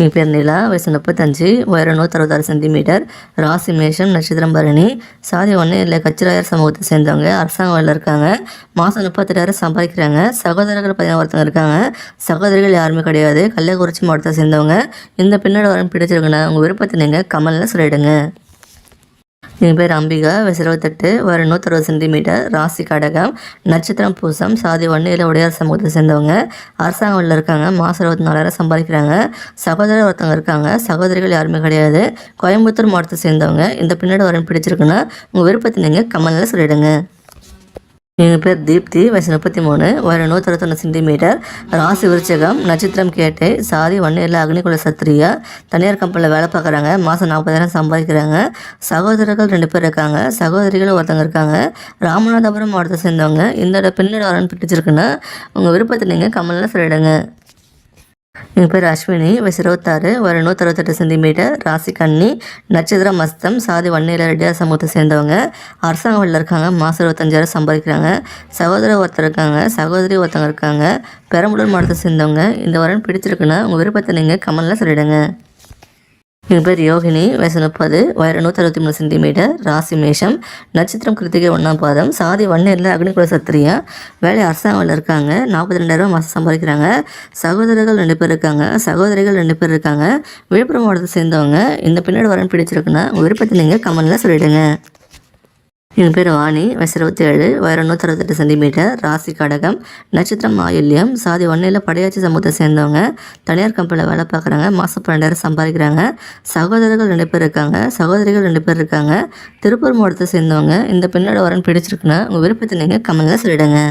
என் பேர் நிலா, வயசு 35, உயரம் 166 சென்டிமீட்டர், ராசி மேஷம், நட்சத்திரம் பரணி, சாதி ஒன்று இல்லை கச்சிராயர் சமூகத்தை சேர்ந்தவங்க, அரசாங்க வேலையில் இருக்காங்க, மாதம் 38,000 சம்பாதிக்கிறாங்க, சகோதரர்கள் 11 ஒருத்தவங்க இருக்காங்க, சகோதரிகள் யாருமே கிடையாது, கள்ளக்குறிச்சி மாவட்டத்தை சேர்ந்தவங்க. இந்த பின்னோட வரன் பிடிச்சிருக்குன்னா உங்கள் விருப்பத்தை நீங்கள் கமெண்ட்ல சொல்லிடுங்க. என் பேர் அம்பிகா, வயசு 28, உயரம் 160 சென்டிமீட்டர், ராசி கடகம், நட்சத்திரம் பூசம், சாதி 1 இல்லை உடையார் சமூகத்தை சேர்ந்தவங்க, அரசாங்க வேலையில் இருக்காங்க, மாதம் 24,000 சம்பாதிக்கிறாங்க, சகோதரர் ஒருத்தவங்க இருக்காங்க, சகோதரிகள் யாருமே கிடையாது, கோயம்புத்தூர் மாவட்டத்தை சேர்ந்தவங்க. இந்த பின்னோட வரன் பிடிச்சிருக்குன்னா உங்கள் விருப்பத்தை நீங்கள் கமெண்ட்ல சொல்லிடுங்க. எங்கள் பேர் தீப்தி, வயசு 33, உயரம் 161 சென்டிமீட்டர், ராசி விருச்சகம், நட்சத்திரம் கேட்டை, சாதி 1 இல்லை அக்னிகுல சத்திரியா, தனியார் கம்பெனியில் வேலை பார்க்குறாங்க, மாதம் 40,000 சம்பாதிக்கிறாங்க, சகோதரர்கள் 2 பேர் இருக்காங்க, சகோதரிகள் ஒருத்தவங்க இருக்காங்க, ராமநாதபுரம் மாவட்டத்தை சேர்ந்தவங்க. இந்த பின்னோட வரன் பிடிச்சிருக்குன்னா உங்கள் விருப்பத்தை நீங்கள் கமெண்ட்ல சொல்லிடுங்க. எங்கள் பேர் அஸ்வினி, வயசு 26, உயரம் 168 சென்டிமீட்டர், ராசி கன்னி, நட்சத்திரம் மஸ்தம், சாதி 1 இல்லை ரெட்டியார் சமூகத்தை சேர்ந்தவங்க, அரசாங்க வேலையில் இருக்காங்க, மாதம் 25,000 சம்பாதிக்கிறாங்க, சகோதரர் ஒருத்தர் இருக்காங்க, சகோதரி ஒருத்தவங்க இருக்காங்க, பெரம்பலூர் மாவட்டத்தை சேர்ந்தவங்க. இந்த வரன் பிடிச்சிருக்குன்னா உங்கள் விருப்பத்தை நீங்கள் கமெண்ட்ல சொல்லிடுங்க. எங்கள் பேர் யோகினி, வயசு 30, உயரம் 163 சென்டிமீட்டர், ராசி மேஷம், நட்சத்திரம் கிருத்திகை 1ஆம் பாதம், சாதி 1 இல்லை அக்னிகுல சத்திரியா, வேலை அரசாங்க வேலையில் இருக்காங்க, 42,000 மாதம் சம்பாதிக்கிறாங்க, சகோதரர்கள் 2 பேர் இருக்காங்க, சகோதரிகள் 2 பேர் இருக்காங்க, விழுப்புரம் மாவட்டத்தை சேர்ந்தவங்க. இந்த பின்னோட வரன் பிடிச்சிருக்குன்னா உங்கள் விருப்பத்தை நீங்கள் கமெண்ட்ல சொல்லிடுங்க. என் பேர் வாணி, வயசு 27, உயரம் 168 சென்டிமீட்டர், ராசி கடகம், நட்சத்திரம் ஆயில்யம், சாதி 1 இல்லை படையாச்சி சமூகத்தை சேர்ந்தவங்க, தனியார் கம்பெனியில் வேலை பார்க்குறாங்க, மாதம் 12,000 சம்பாதிக்கிறாங்க, சகோதரர்கள் 2 பேர் இருக்காங்க, சகோதரிகள் 2 பேர் இருக்காங்க, திருப்பூர் மாவட்டத்தை சேர்ந்தவங்க. இந்த பெண்ணோட வரன் பிடிச்சிருக்குன்னா உங்கள் விருப்பத்தை நீங்கள் கமெண்ட்ல சொல்லிடுங்க.